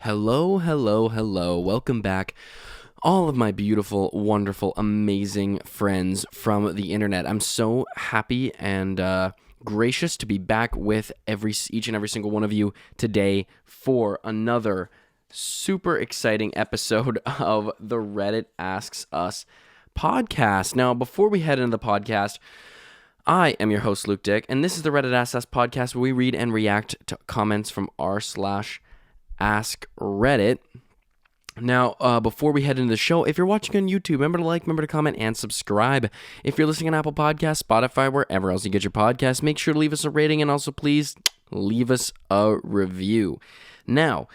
Hello, hello, hello. Welcome back, all of my beautiful, wonderful, amazing friends from the internet. I'm so happy and gracious to be back with each and every single one of you today for another super exciting episode of the Reddit Asks Us podcast. Now, before we head into the podcast, I am your host, Luke Dick, and this is the Reddit Asks Us podcast where we read and react to comments from r/Askreddit. Now, before we head into the show, if you're watching on YouTube, remember to like, remember to comment, and subscribe. If you're listening on Apple Podcasts, Spotify, wherever else you get your podcasts, make sure to leave us a rating, and also please leave us a review. Now,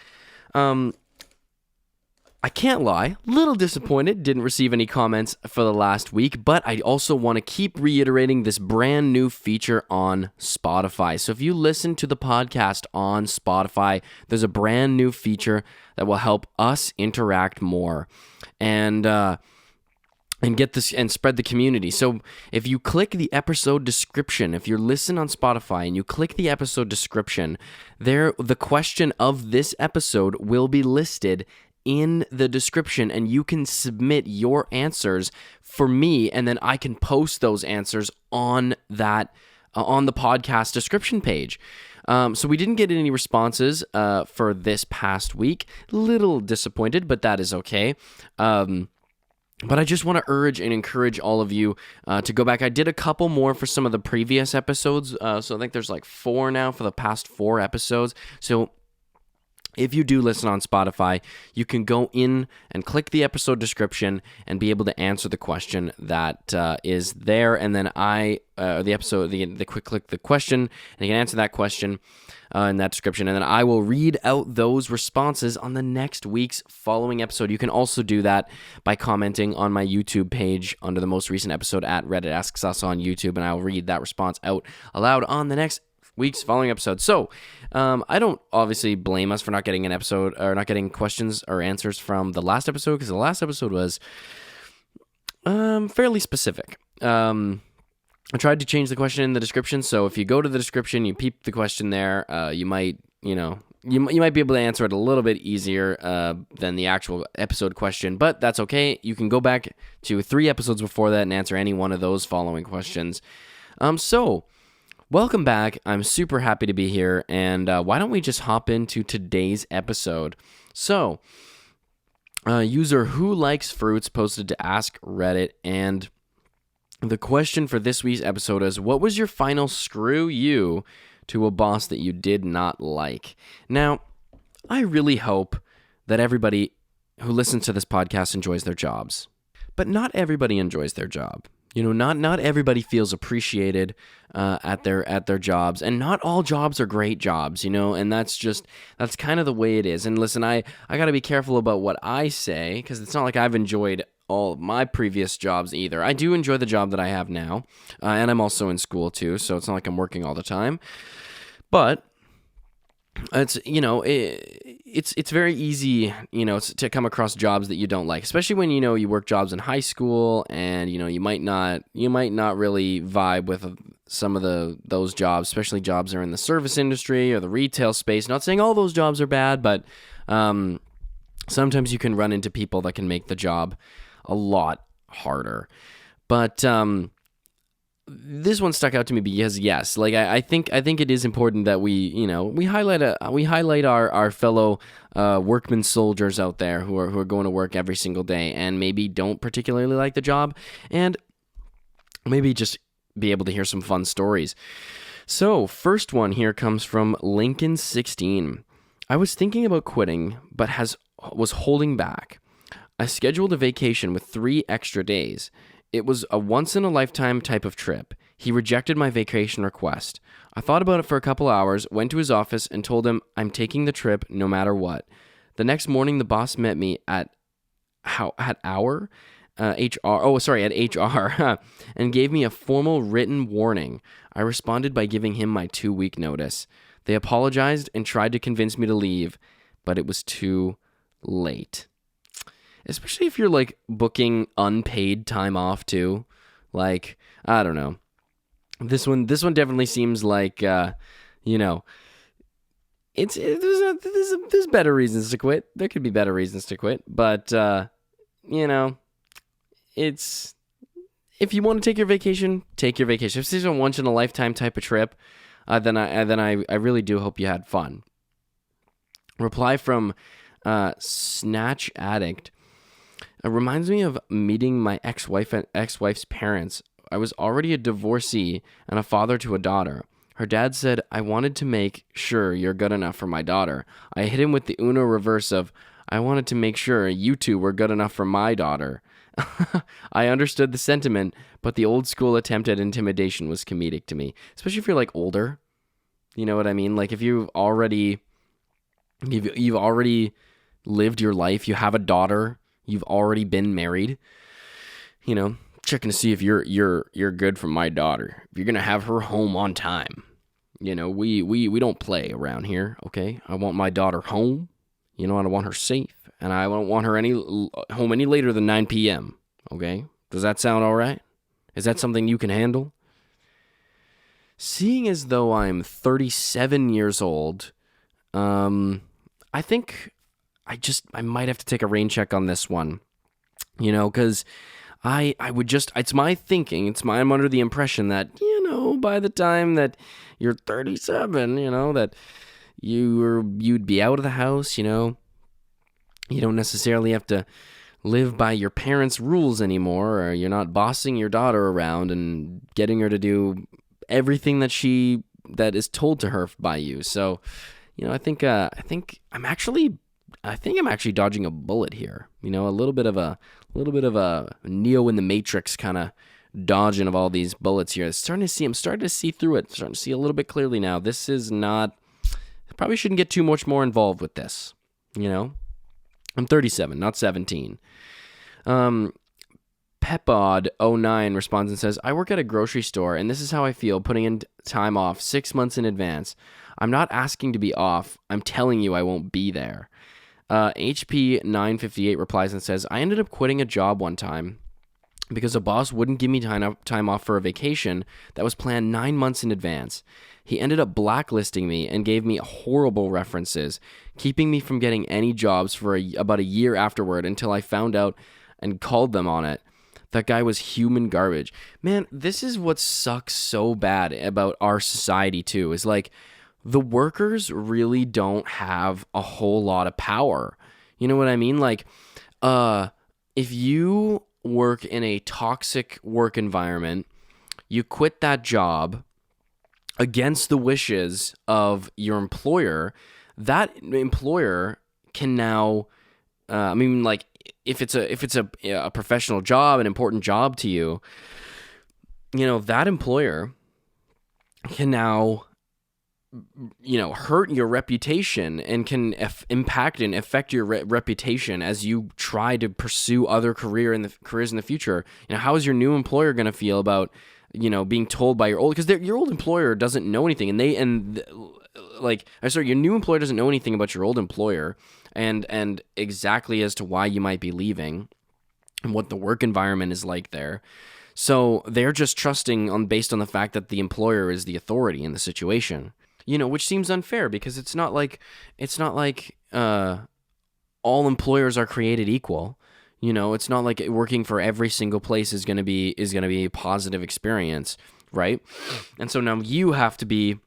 I can't lie, little disappointed, didn't receive any comments for the last week, but I also want to keep reiterating this brand new feature on Spotify. So if you listen to the podcast on Spotify, there's a brand new feature that will help us interact more and get this and spread the community. So if you click the episode description, if you're listening on Spotify and you click the episode description, the question of this episode will be listed in the description, and you can submit your answers for me, and then I can post those answers on that on the podcast description page. So we didn't get any responses for this past week. Little disappointed, but that is okay. But I just want to urge and encourage all of you to go back. I did a couple more for some of the previous episodes, so I think there's like 4 now for the past 4 episodes. So if you do listen on Spotify, you can go in and click the episode description and be able to answer the question that is there. And then click the question, and you can answer that question in that description. And then I will read out those responses on the next week's following episode. You can also do that by commenting on my YouTube page under the most recent episode at Reddit Asks Us on YouTube, and I'll read that response out aloud on the next week's following episode. So I don't obviously blame us for not getting an episode or not getting questions or answers from the last episode, because the last episode was fairly specific. I tried to change the question in the description, so if you go to the description, you peep the question there, you might be able to answer it a little bit easier than the actual episode question, but that's okay. You can go back to 3 episodes before that and answer any one of those following questions. Welcome back. I'm super happy to be here, and why don't we just hop into today's episode? So, user Who Likes Fruits posted to Ask Reddit, and the question for this week's episode is, what was your final screw you to a boss that you did not like? Now, I really hope that everybody who listens to this podcast enjoys their jobs, but not everybody enjoys their job. Not everybody feels appreciated at their jobs, and not all jobs are great jobs, and that's kind of the way it is. And listen, I got to be careful about what I say, because it's not like I've enjoyed all of my previous jobs either. I do enjoy the job that I have now, and I'm also in school too, so it's not like I'm working all the time. But it's it's very easy to come across jobs that you don't like, especially when you work jobs in high school, and you might not really vibe with some of those jobs, especially jobs that are in the service industry or the retail space. Not saying all those jobs are bad, but sometimes you can run into people that can make the job a lot harder. But this one stuck out to me because, yes, like I think it is important that we highlight our fellow workman soldiers out there who are going to work every single day and maybe don't particularly like the job, and maybe just be able to hear some fun stories. So, first one here comes from Lincoln16. I was thinking about quitting, but was holding back. I scheduled a vacation with 3 extra days. It was a once-in-a-lifetime type of trip. He rejected my vacation request. I thought about it for a couple hours, went to his office, and told him I'm taking the trip no matter what. The next morning, the boss met me at HR, and gave me a formal written warning. I responded by giving him my 2-week notice. They apologized and tried to convince me to leave, but it was too late. Especially if you're like booking unpaid time off too. Like, I don't know. This one definitely seems like there's better reasons to quit. There could be better reasons to quit, but it's if you want to take your vacation, take your vacation. If this is a once in a lifetime type of trip, then I really do hope you had fun. Reply from Snatch Addict. It reminds me of meeting my ex-wife's parents. I was already a divorcee and a father to a daughter. Her dad said, I wanted to make sure you're good enough for my daughter. I hit him with the Uno reverse of, I wanted to make sure you two were good enough for my daughter. I understood the sentiment, but the old school attempt at intimidation was comedic to me. Especially if you're like older. You know what I mean? Like if you've already lived your life, you have a daughter, you've already been married, checking to see if you're good for my daughter. If you're gonna have her home on time, we don't play around here, okay? I want my daughter home. I want her safe, and I don't want her home any later than 9 p.m. Okay? Does that sound all right? Is that something you can handle? Seeing as though I'm 37 years old, I think I might have to take a rain check on this one, because I would just, I'm under the impression that, by the time that you're 37, that you'd be out of the house, you don't necessarily have to live by your parents' rules anymore, or you're not bossing your daughter around and getting her to do everything that is told to her by you. So, I think I'm actually dodging a bullet here. A little bit of a Neo in the Matrix kind of dodging of all these bullets here. I'm starting to see through it. Starting to see a little bit clearly now. This is not. I probably shouldn't get too much more involved with this. I'm 37, not 17. Pepod09 responds and says, I work at a grocery store, and this is how I feel putting in time off 6 months in advance. I'm not asking to be off. I'm telling you I won't be there. HP958 replies and says, I ended up quitting a job one time because a boss wouldn't give me time off for a vacation that was planned 9 months in advance. He ended up blacklisting me and gave me horrible references, keeping me from getting any jobs for about a year afterward until I found out and called them on it. That guy was human garbage. Man, this is what sucks so bad about our society too, is like the workers really don't have a whole lot of power. You know what I mean? Like, if you work in a toxic work environment, you quit that job against the wishes of your employer, that employer can now, if it's a professional job, an important job to you, that employer can now, hurt your reputation and can impact and affect your reputation as you try to pursue other careers in the future. How is your new employer going to feel about, being told by your old employer doesn't know anything, your new employer doesn't know anything about your old employer and exactly as to why you might be leaving and what the work environment is like there. So they're just trusting based on the fact that the employer is the authority in the situation. Which seems unfair because it's not like all employers are created equal. It's not like working for every single place is going to be a positive experience, right? And so now you have to be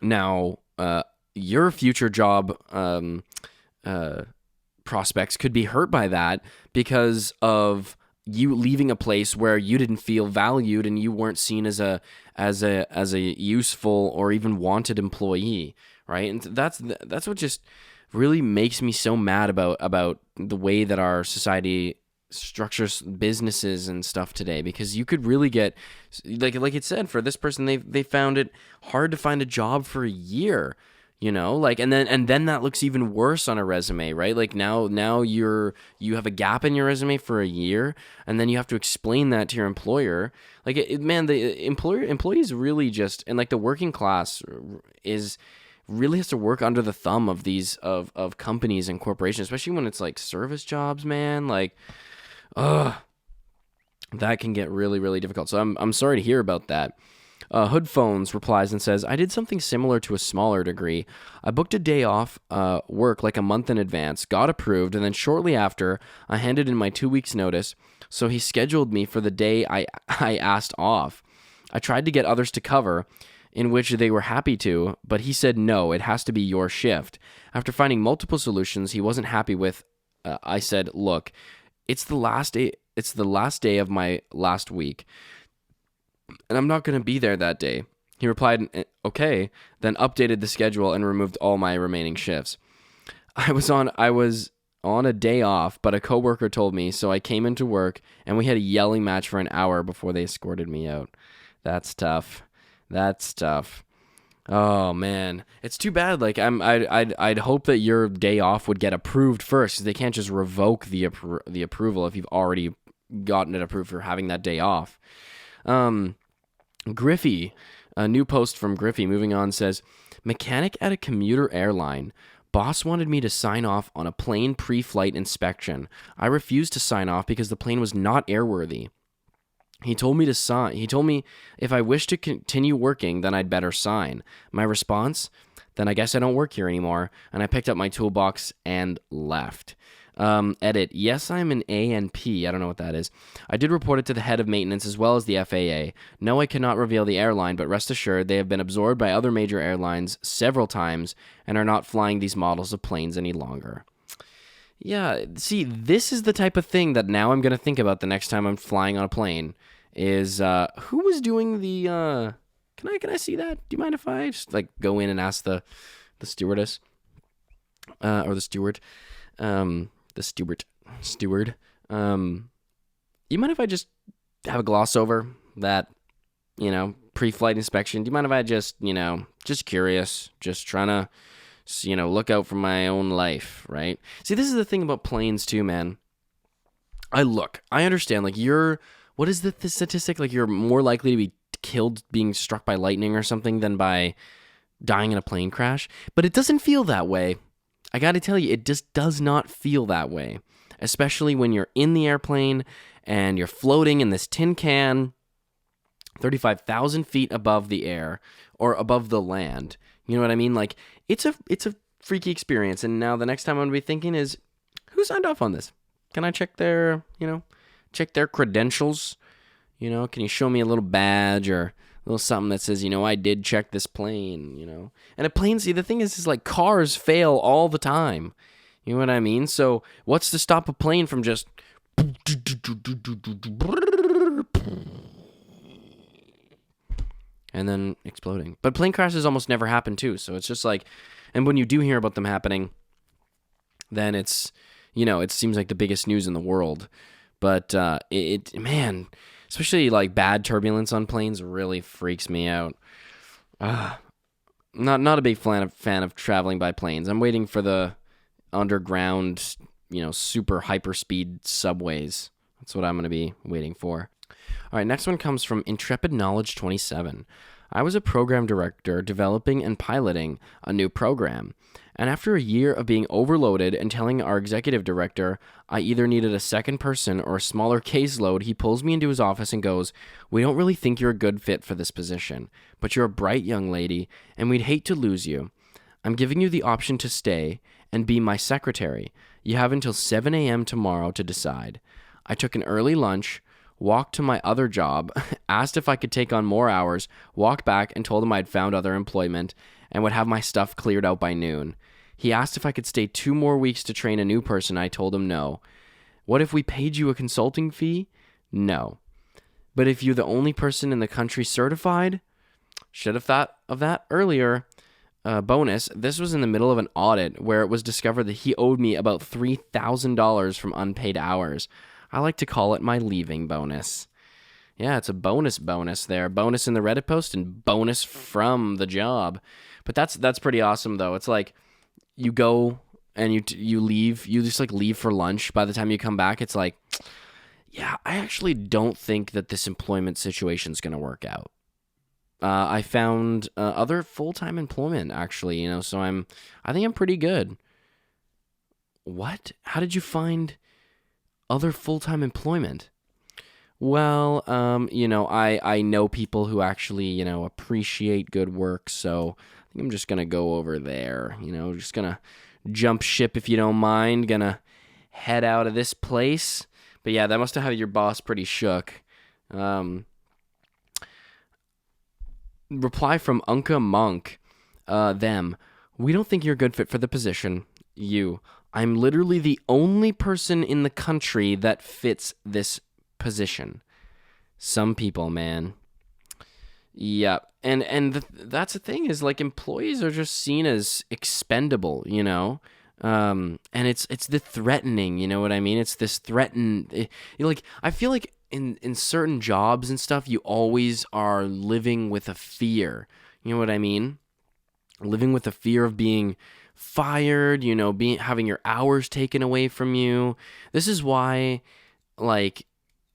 your future job prospects could be hurt by that because of you leaving a place where you didn't feel valued and you weren't seen as a useful or even wanted employee, right? And that's what just really makes me so mad about the way that our society structures businesses and stuff today, because you could really get like it said, for this person, they found it hard to find a job for a year. And then that looks even worse on a resume, right? Like now you have a gap in your resume for a year, and then you have to explain that to your employer. Like, the employees really just, and like the working class really has to work under the thumb of these of companies and corporations, especially when it's like service jobs, man. Like, that can get really, really difficult. So I'm sorry to hear about that. Hood Phones replies and says, I did something similar to a smaller degree. I booked a day off work like a month in advance, got approved, and then shortly after, I handed in my 2 weeks' notice, so he scheduled me for the day I asked off. I tried to get others to cover, in which they were happy to, but he said no, it has to be your shift. After finding multiple solutions he wasn't happy with, I said, look, it's the last day of my last week, and I'm not going to be there that day. He replied, okay, then updated the schedule and removed all my remaining shifts. I was on a day off, but a coworker told me, so I came into work and we had a yelling match for an hour before they escorted me out. That's tough. Oh man, it's too bad. Like I'd hope that your day off would get approved first, because they can't just revoke the approval if you've already gotten it approved for having that day off. Griffey, a new post from Griffey, moving on, says, mechanic at a commuter airline. Boss wanted me to sign off on a plane pre-flight inspection. I refused to sign off because the plane was not airworthy. He told me if I wish to continue working, then I'd better sign. My response? Then I guess I don't work here anymore. And I picked up my toolbox and left. Edit. Yes, I'm an ANP. I don't know what that is. I did report it to the head of maintenance as well as the FAA. No, I cannot reveal the airline, but rest assured they have been absorbed by other major airlines several times and are not flying these models of planes any longer. Yeah, see, this is the type of thing that now I'm going to think about the next time I'm flying on a plane. Is who was doing the can I see that? Do you mind if I just like go in and ask the stewardess or the steward steward you mind if I just have a gloss over that, pre-flight inspection? Do you mind if I just curious, just trying to look out for my own life, right? See, this is the thing about planes too, man. I understand, like, what is the statistic? Like, you're more likely to be killed being struck by lightning or something than by dying in a plane crash. But it doesn't feel that way. I gotta tell you, it just does not feel that way. Especially when you're in the airplane and you're floating in this tin can 35,000 feet above the air or above the land. You know what I mean? Like, it's a freaky experience. And now the next time I'm gonna be thinking is, who signed off on this? Can I check their credentials? Can you show me a little badge or a little something that says, I did check this plane, And a plane, see, the thing is like cars fail all the time. You know what I mean? So what's to stop a plane from just and then exploding? But plane crashes almost never happen too. So it's just like, and when you do hear about them happening, then it's, it seems like the biggest news in the world. But man, especially like bad turbulence on planes really freaks me out. Not a big fan of traveling by planes. I'm waiting for the underground, super hyperspeed subways. That's what I'm going to be waiting for. All right, next one comes from Intrepid Knowledge 27. I was a program director developing and piloting a new program. And after a year of being overloaded and telling our executive director I either needed a second person or a smaller caseload, he pulls me into his office and goes, "We don't really think you're a good fit for this position, but you're a bright young lady, and we'd hate to lose you. I'm giving you the option to stay and be my secretary. You have until 7 a.m. tomorrow to decide." I took an early lunch, walked to my other job, asked if I could take on more hours, walked back and told him I'd found other employment and would have my stuff cleared out by noon. He asked if I could stay 2 more weeks to train a new person. I told him no. What if we paid you a consulting fee? No. But if you're the only person in the country certified? Should have thought of that earlier. Bonus, this was in the middle of an audit where it was discovered that he owed me about $3,000 from unpaid hours. I like to call it my leaving bonus. Yeah, it's a bonus there. Bonus in the Reddit post and bonus from the job. But that's pretty awesome, though. It's like you go and you leave. You just like leave for lunch. By the time you come back, it's like, yeah, I actually don't think that this employment situation is going to work out. I found other full-time employment, actually, so I think I'm pretty good. What? How did you find other full-time employment? Well, I know people who actually, appreciate good work, so I think I'm just gonna go over there, just gonna jump ship if you don't mind, gonna head out of this place. But yeah, that must have had your boss pretty shook. Um, Reply from Unca Monk, them. We don't think you're a good fit for the position. You. I'm literally the only person in the country that fits this position. Some people, man. Yeah, that's the thing is like employees are just seen as expendable. And it's the threatening, you know what I mean? It's this like I feel like in certain jobs and stuff, you always are living with a fear. You know what I mean? Living with the fear of being fired, being having your hours taken away from you. This is why like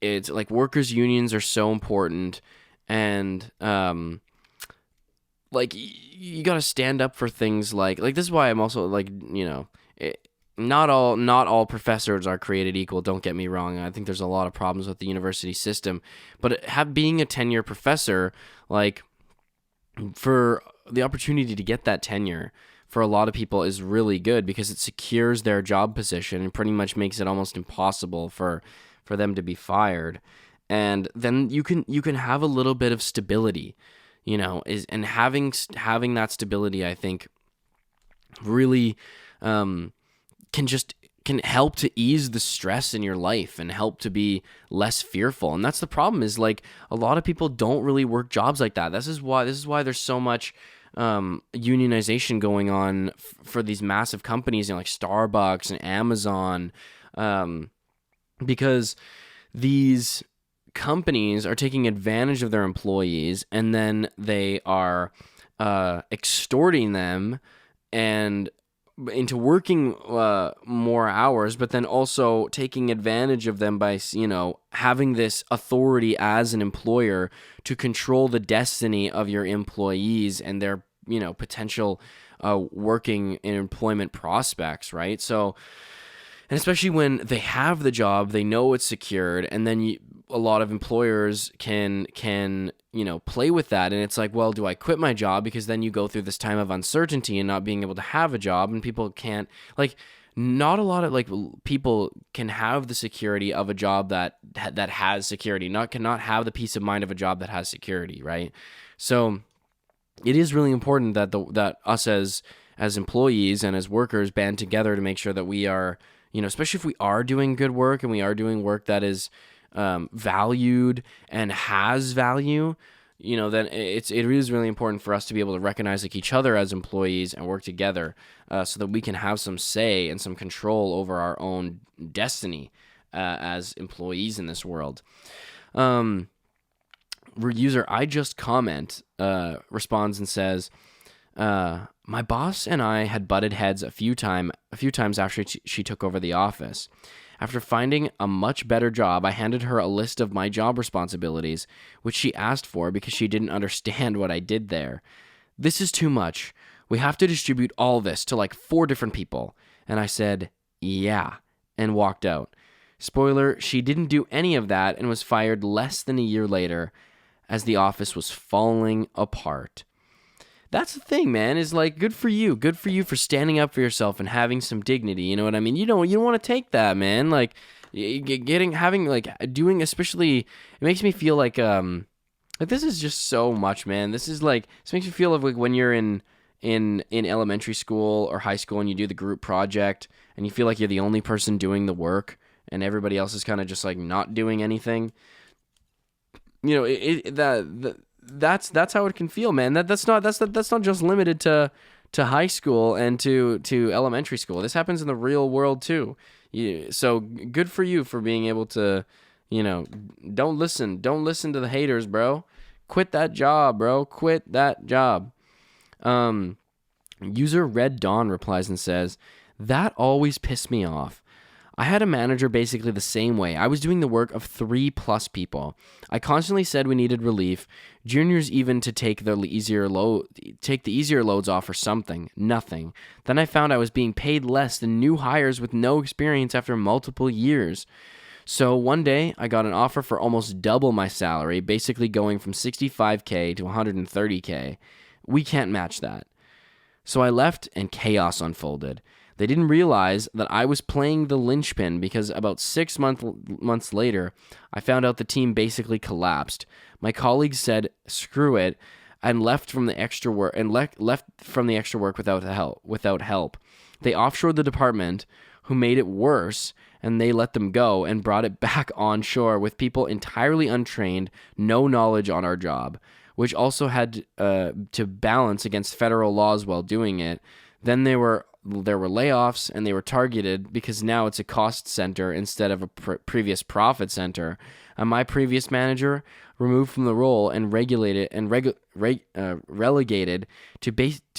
it's like workers unions are so important, and like you got to stand up for things like this is why I'm also like not all professors are created equal, don't get me wrong. I think there's a lot of problems with the university system, but being a tenure professor, like for the opportunity to get that tenure for a lot of people is really good because it secures their job position and pretty much makes it almost impossible for them to be fired. And then you can have a little bit of stability, and having that stability, I think, really can help to ease the stress in your life and help to be less fearful. And that's the problem is like a lot of people don't really work jobs like that. This is why there's so much unionization going on for these massive companies, like Starbucks and Amazon, because these companies are taking advantage of their employees, and then they are extorting them and into working more hours, but then also taking advantage of them by having this authority as an employer to control the destiny of your employees and their potential working and employment prospects, right? So, and especially when they have the job, they know it's secured, and then a lot of employers can play with that, and it's like, well, do I quit my job? Because then you go through this time of uncertainty and not being able to have a job, and people can't not a lot of people can have the security of a job that has security, cannot have the peace of mind of a job that has security, right? So it is really important that that us as employees and as workers band together to make sure that we are, especially if we are doing good work and we are doing work that is valued and has value, then it is really important for us to be able to recognize each other as employees and work together so that we can have some say and some control over our own destiny as employees in this world. User I just comment responds and says, my boss and I had butted heads a few times after she took over the office. After finding a much better job, I handed her a list of my job responsibilities, which she asked for because she didn't understand what I did there. This is too much. We have to distribute all this to 4 different people. And I said, yeah, and walked out. Spoiler, she didn't do any of that and was fired less than a year later as the office was falling apart. That's the thing, man, is good for you. Good for you for standing up for yourself and having some dignity. You know what I mean? You don't want to take that, man. Especially, it makes me feel like this is just so much, man. This makes me feel of when you're in elementary school or high school and you do the group project and you feel like you're the only person doing the work and everybody else is kind of just not doing anything. That's how it can feel, man. That's not just limited to high school and to elementary school. This happens in the real world too. So good for you for being able to, don't listen to the haters, bro. Quit that job, bro. Quit that job. User Red Dawn replies and says, that always pissed me off. I had a manager basically the same way. I was doing the work of 3+ people. I constantly said we needed relief. Juniors even to take the easier loads off or something. Nothing. Then I found I was being paid less than new hires with no experience after multiple years. So one day I got an offer for almost double my salary, basically going from 65K to 130K. We can't match that. So I left and chaos unfolded. They didn't realize that I was playing the linchpin because about 6 months later, I found out the team basically collapsed. My colleagues said, "Screw it," and left from the extra work without help. They offshored the department, who made it worse, and they let them go and brought it back onshore with people entirely untrained, no knowledge on our job, which also had to balance against federal laws while doing it. Then there were layoffs, and they were targeted because now it's a cost center instead of a previous profit center. And my previous manager removed from the role and relegated to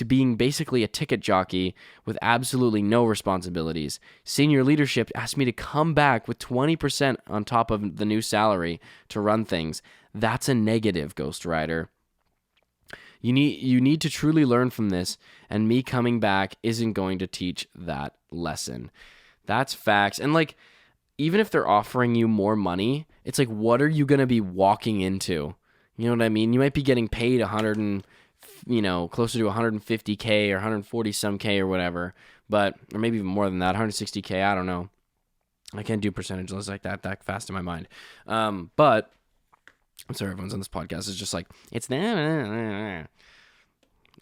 being basically a ticket jockey with absolutely no responsibilities. Senior leadership asked me to come back with 20% on top of the new salary to run things. That's a negative, Ghost Rider. You need to truly learn from this, and me coming back isn't going to teach that lesson. That's facts. And like, even if they're offering you more money, it's like, what are you going to be walking into? You know what I mean? You might be getting paid closer to 150K or 140 some K or whatever, or maybe even more than that, 160K. I don't know. I can't do percentages like that fast in my mind. But I'm sorry, everyone's on this podcast is just like, it's that.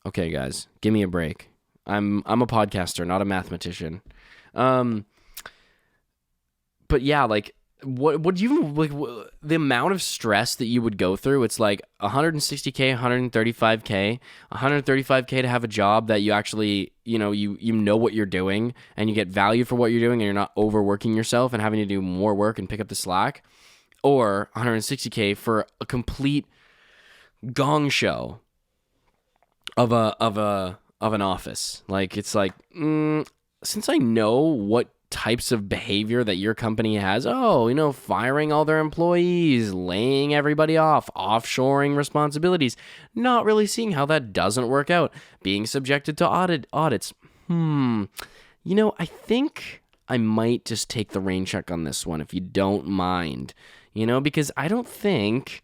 Okay, guys, give me a break. I'm a podcaster, not a mathematician. But yeah, like, what do you like? The amount of stress that you would go through? It's like 160K, 135K, 135K to have a job that you actually, you know what you're doing, and you get value for what you're doing, and you're not overworking yourself and having to do more work and pick up the slack, or 160K for a complete gong show of an office. Like, it's like, since I know what types of behavior that your company has, firing all their employees, laying everybody off, offshoring responsibilities, not really seeing how that doesn't work out, being subjected to audits. I think I might just take the rain check on this one, if you don't mind, because I don't think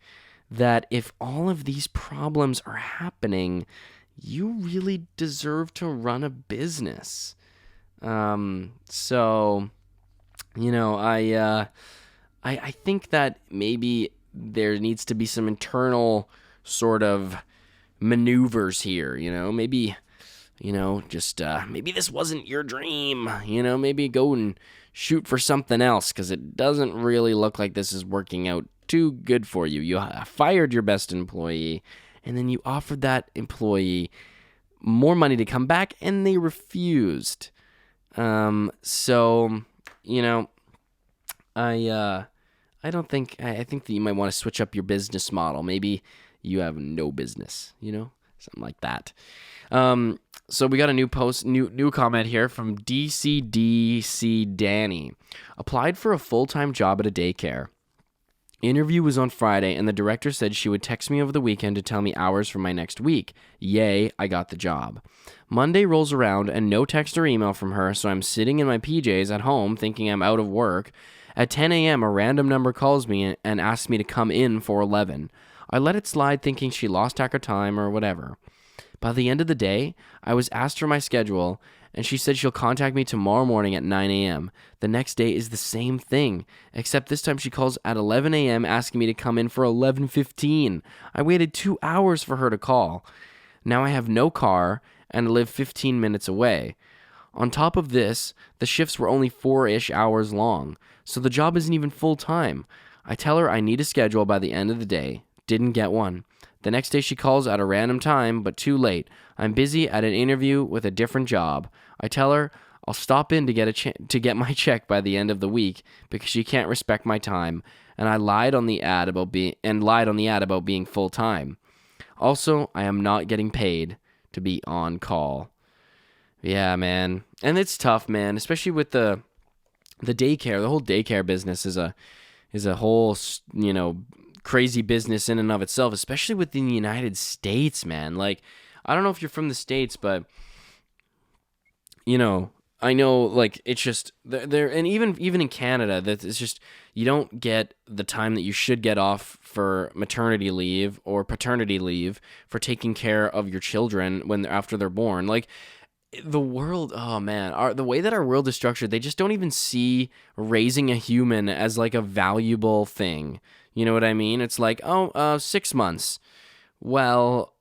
that if all of these problems are happening, you really deserve to run a business. So, I think that maybe there needs to be some internal sort of maneuvers here, maybe, maybe this wasn't your dream, maybe go and shoot for something else, because it doesn't really look like this is working out too good for you. You fired your best employee, and then you offered that employee more money to come back, and they refused. I think that you might want to switch up your business model. Maybe you have no business, something like that. So we got a new comment here from DCDC Danny. Applied for a full-time job at a daycare. Interview was on Friday, and the director said she would text me over the weekend to tell me hours for my next week. Yay, I got the job. Monday rolls around and no text or email from her, so I'm sitting in my PJs at home thinking I'm out of work. At 10 a.m., a random number calls me and asks me to come in for 11. I let it slide thinking she lost track of time or whatever. By the end of the day, I was asked for my schedule, and she said she'll contact me tomorrow morning at 9 a.m. The next day is the same thing, except this time she calls at 11 a.m. asking me to come in for 11:15. I waited 2 hours for her to call. Now I have no car and live 15 minutes away. On top of this, the shifts were only 4-ish hours long, so the job isn't even full-time. I tell her I need a schedule by the end of the day. Didn't get one. The next day she calls at a random time, but too late. I'm busy at an interview with a different job. I tell her I'll stop in to get my check by the end of the week because she can't respect my time, and I lied on the ad about being full-time. Also, I am not getting paid to be on call. Yeah, man. And it's tough, man, especially with the daycare. The whole daycare business is a whole, crazy business in and of itself, especially within the United States, man. Like, I don't know if you're from the States, but I know, like, it's just there, and even in Canada, that it's just you don't get the time that you should get off for maternity leave or paternity leave for taking care of your children after they're born. Like, the world, oh man, the way that our world is structured, they just don't even see raising a human as like a valuable thing. You know what I mean? It's like, 6 months. Well,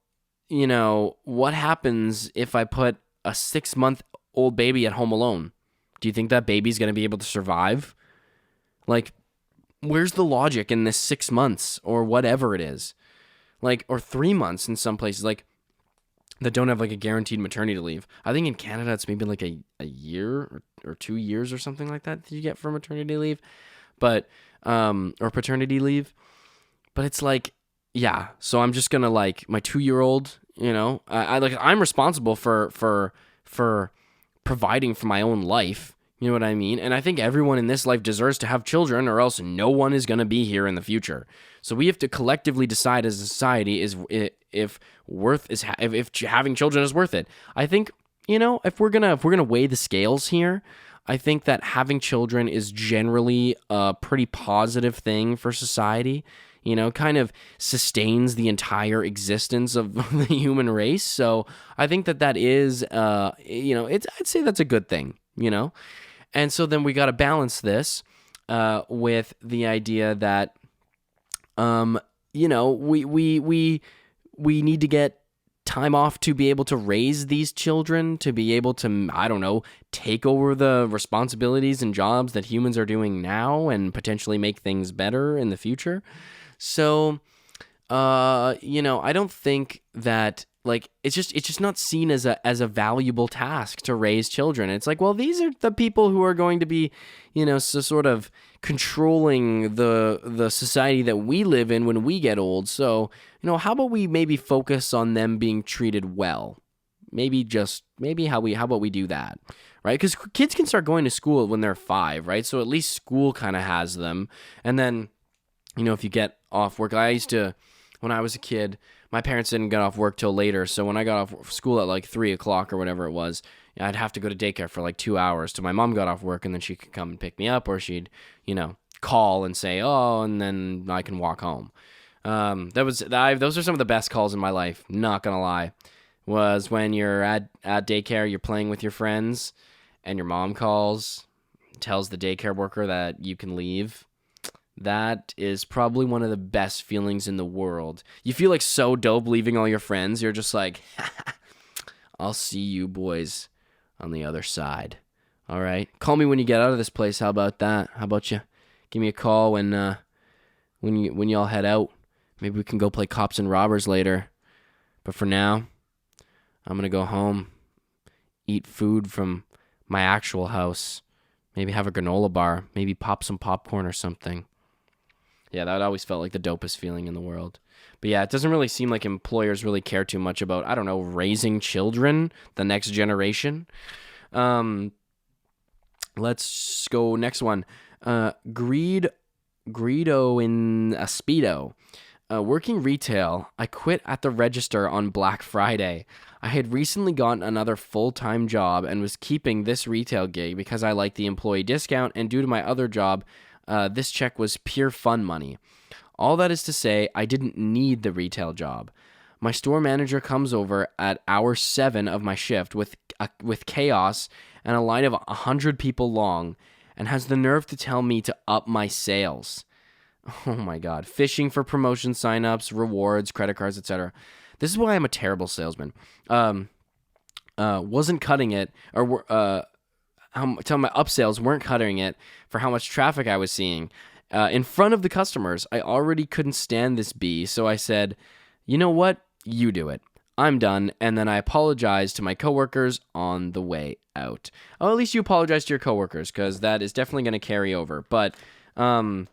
what happens if I put a 6-month-old baby at home alone? Do you think that baby's going to be able to survive? Like, where's the logic in this 6 months or whatever it is? Like, or 3 months in some places, like, that don't have like a guaranteed maternity leave. I think in Canada it's maybe like a year or 2 years or something like that you get for maternity leave, but or paternity leave. But it's like, yeah. So I'm just gonna, like, my 2-year-old. I'm responsible for providing for my own life. You know what I mean? And I think everyone in this life deserves to have children, or else no one is going to be here in the future. So we have to collectively decide as a society if having children is worth it. I think, if we're gonna weigh the scales here, I think that having children is generally a pretty positive thing for society. Kind of sustains the entire existence of the human race. So I think that is, I'd say that's a good thing. And so then we got to balance this with the idea that, we need to get time off to be able to raise these children, to be able to, I don't know, take over the responsibilities and jobs that humans are doing now and potentially make things better in the future. So, I don't think that, like, it's just not seen as a valuable task to raise children. It's like, well, these are the people who are going to be, so sort of controlling the society that we live in when we get old. So, how about we maybe focus on them being treated well? Maybe how about we do that, right? Because kids can start going to school when they're 5, right? So at least school kind of has them. And then, if you get off work, when I was a kid, my parents didn't get off work till later. So when I got off school at like 3 o'clock or whatever it was, I'd have to go to daycare for like 2 hours till my mom got off work, and then she could come and pick me up, or she'd, call and say, oh, and then I can walk home. Those are some of the best calls in my life. Not gonna lie, was when you're at daycare, you're playing with your friends, and your mom calls, tells the daycare worker that you can leave. That is probably one of the best feelings in the world. You feel like so dope leaving all your friends. You're just like, I'll see you boys on the other side. All right. Call me when you get out of this place. How about that? How about you give me a call when y'all head out? Maybe we can go play cops and robbers later. But for now, I'm going to go home, eat food from my actual house, maybe have a granola bar, maybe pop some popcorn or something. Yeah, that always felt like the dopest feeling in the world. But yeah, it doesn't really seem like employers really care too much about, I don't know, raising children, the next generation. Let's go next one. Greedo in a Speedo. Working retail, I quit at the register on Black Friday. I had recently gotten another full-time job and was keeping this retail gig because I liked the employee discount, and due to my other job, this check was pure fun money. All that is to say, I didn't need the retail job. My store manager comes over at hour 7 of my shift with chaos and a line of 100 people long, and has the nerve to tell me to up my sales. Oh my God. Fishing for promotion signups, rewards, credit cards, etc. This is why I'm a terrible salesman. Wasn't cutting it, or tell my upsells weren't cutting it for how much traffic I was seeing. In front of the customers, I already couldn't stand this bee, so I said, you know what? You do it. I'm done. And then I apologized to my coworkers on the way out. Oh, at least you apologize to your coworkers, because that is definitely going to carry over. But I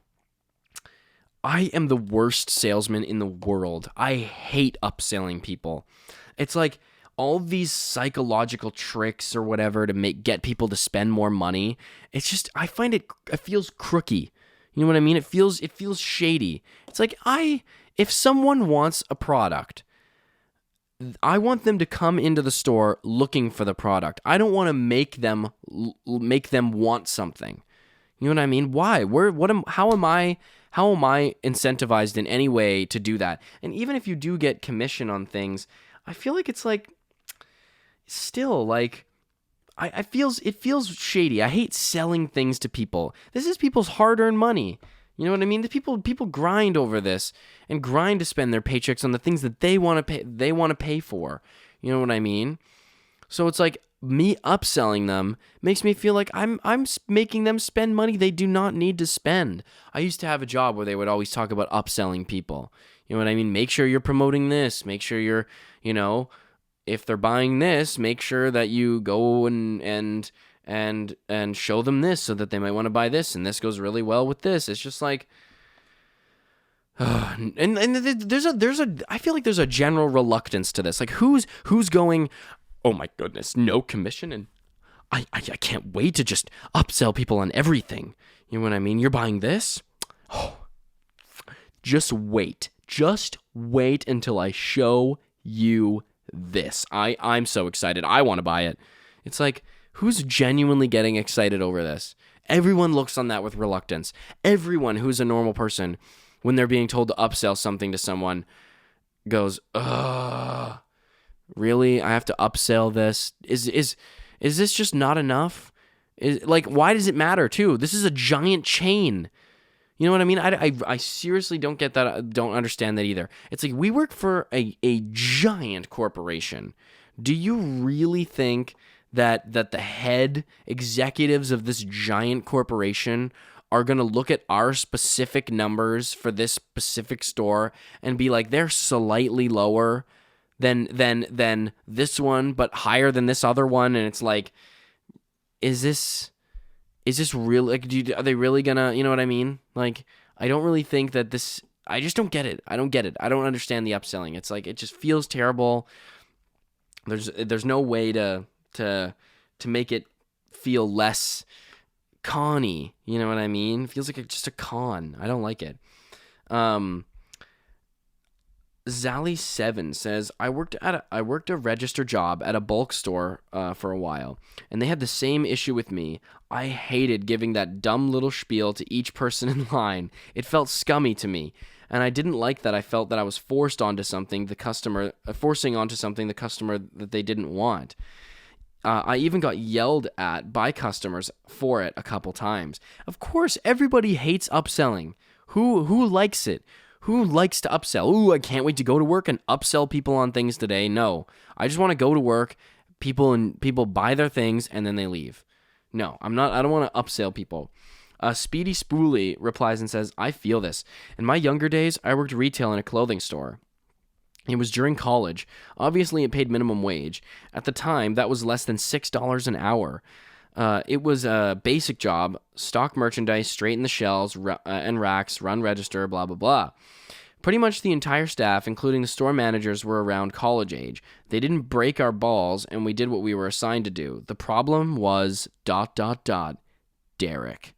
am the worst salesman in the world. I hate upselling people. It's like all these psychological tricks or whatever to get people to spend more money. It's just, I find it feels crooky. You know what I mean? It feels shady. It's like if someone wants a product, I want them to come into the store looking for the product. I don't want to make them want something. You know what I mean? Why? How am I incentivized in any way to do that? And even if you do get commission on things, I feel like it's like still like it feels shady. I hate selling things to people. This is people's hard-earned money. You know what I mean? The people grind over this and grind to spend their paychecks on the things that they want to pay for. You know what I mean? So it's like me upselling them makes me feel like I'm making them spend money they do not need to spend. I used to have a job where they would always talk about upselling people. You know what I mean? Make sure you're promoting this. Make sure you're, if they're buying this, make sure that you go and show them this so that they might want to buy this, and this goes really well with this. It's just like, and there's a I feel like there's a general reluctance to this. Like who's going, oh my goodness, no commission, and I can't wait to just upsell people on everything. You know what I mean? You're buying this? Oh, just wait until I show you this. I'm so excited. I want to buy it. It's like, who's genuinely getting excited over this? Everyone looks on that with reluctance. Everyone who's a normal person, when they're being told to upsell something to someone, goes, ugh, really? I have to upsell this? Is this just not enough? Why does it matter too? This is a giant chain. You know what I mean? I seriously don't get that. I don't understand that either. It's like, we work for a giant corporation. Do you really think that the head executives of this giant corporation are going to look at our specific numbers for this specific store and be like, they're slightly lower than this one, but higher than this other one? And it's like, is this real? Like, are they really gonna, you know what I mean? Like, I don't really think that this, I just don't get it. I don't get it. I don't understand the upselling. It's like, it just feels terrible. There's no way to make it feel less con-y. You know what I mean? It feels like just a con. I don't like it. Zally7 says, I worked a register job at a bulk store for a while, and they had the same issue with me. I hated giving that dumb little spiel to each person in line. It felt scummy to me, and I didn't like that. I felt that I was forcing onto something the customer that they didn't want. I even got yelled at by customers for it a couple times. Of course, everybody hates upselling. Who likes it? Who likes to upsell? Ooh, I can't wait to go to work and upsell people on things today. No, I just want to go to work. People buy their things and then they leave. No, I don't want to upsell people. Speedy Spoolie replies and says, I feel this. In my younger days, I worked retail in a clothing store. It was during college. Obviously, it paid minimum wage. At the time, that was less than $6 an hour. It was a basic job, stock merchandise, straighten the shelves and racks, run register, blah, blah, blah. Pretty much the entire staff, including the store managers, were around college age. They didn't break our balls, and we did what we were assigned to do. The problem was ... Derek.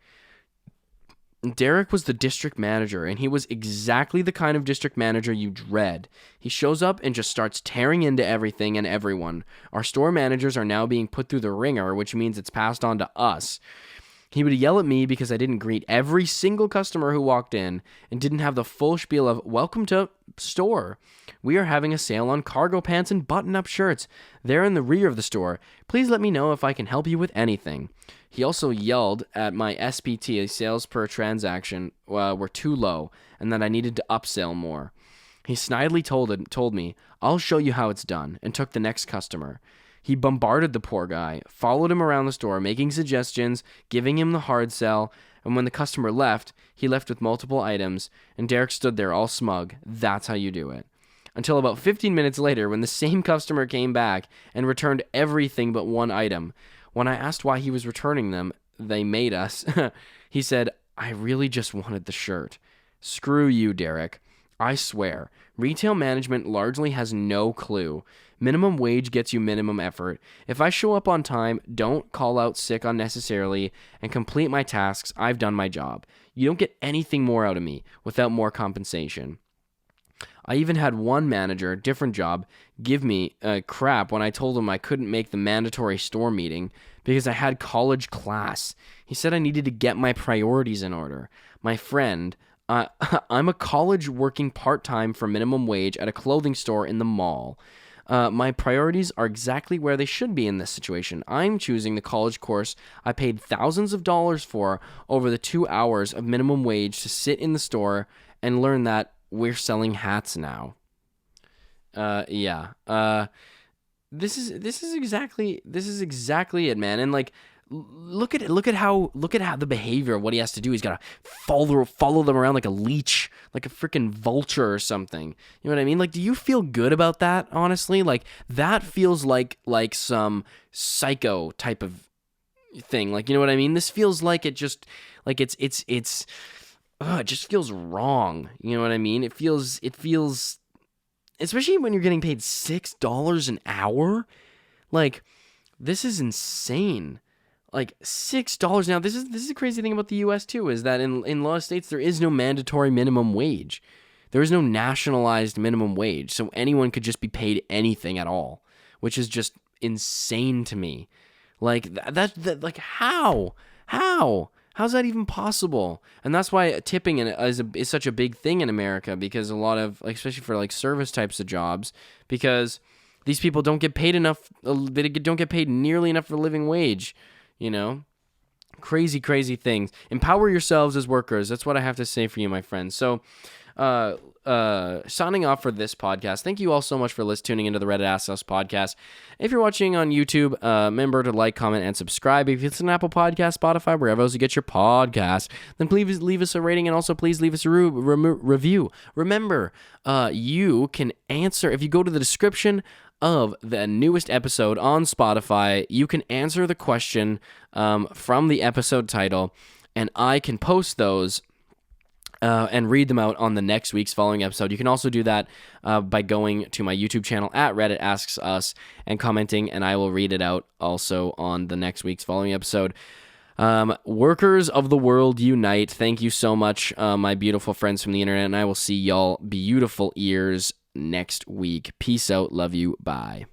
Derek was the district manager, and he was exactly the kind of district manager you dread. He shows up and just starts tearing into everything and everyone. Our store managers are now being put through the ringer, which means it's passed on to us. He would yell at me because I didn't greet every single customer who walked in and didn't have the full spiel of, welcome to store. We are having a sale on cargo pants and button-up shirts. They're in the rear of the store. Please let me know if I can help you with anything. He also yelled at my SPT, sales per transaction, were too low and that I needed to upsell more. He snidely told me, I'll show you how it's done, and took the next customer. He bombarded the poor guy, followed him around the store, making suggestions, giving him the hard sell, and when the customer left, he left with multiple items, and Derek stood there all smug. That's how you do it. Until about 15 minutes later, when the same customer came back and returned everything but one item. When I asked why he was returning them, they made us. He said, I really just wanted the shirt. Screw you, Derek. I swear, retail management largely has no clue. Minimum wage gets you minimum effort. If I show up on time, don't call out sick unnecessarily, and complete my tasks, I've done my job. You don't get anything more out of me without more compensation. I even had one manager, different job, give me crap when I told him I couldn't make the mandatory store meeting because I had college class. He said I needed to get my priorities in order. My friend, I'm a college working part-time for minimum wage at a clothing store in the mall. My priorities are exactly where they should be in this situation. I'm choosing the college course I paid thousands of dollars for over the 2 hours of minimum wage to sit in the store and learn that we're selling hats now. This is exactly it, man. And like, look at how the behavior of what he has to do. He's got to follow them around like a leech, like a freaking vulture or something. You know what I mean? Like, do you feel good about that? Honestly, like that feels like some psycho type of thing. Like, you know what I mean? This feels like it just like it just feels wrong. You know what I mean? It feels, especially when you're getting paid $6 an hour. Like, this is insane. Like $6 now. This is the crazy thing about the U.S. too, is that in a lot of states there is no mandatory minimum wage. There is no nationalized minimum wage, so anyone could just be paid anything at all, which is just insane to me. Like that like how's that even possible? And that's why tipping is such a big thing in America, because a lot of, like, especially for like service types of jobs, because these people don't get paid enough. They don't get paid nearly enough for a living wage. You know, crazy things. Empower yourselves as workers. That's what I have to say for you, my friends. So, signing off for this podcast. Thank you all so much for tuning into the Reddit Ask Us podcast. If you're watching on YouTube, remember to like, comment, and subscribe. If it's an Apple Podcast, Spotify, wherever else you get your podcast, then please leave us a rating, and also please leave us a review. Remember, you can answer if you go to the description of the newest episode on Spotify. You can answer the question from the episode title, and I can post those and read them out on the next week's following episode. You can also do that by going to my YouTube channel at Reddit Asks Us and commenting, and I will read it out also on the next week's following episode. Workers of the world unite. Thank you so much, my beautiful friends from the internet, and I will see y'all beautiful ears next week. Peace out. Love you. Bye.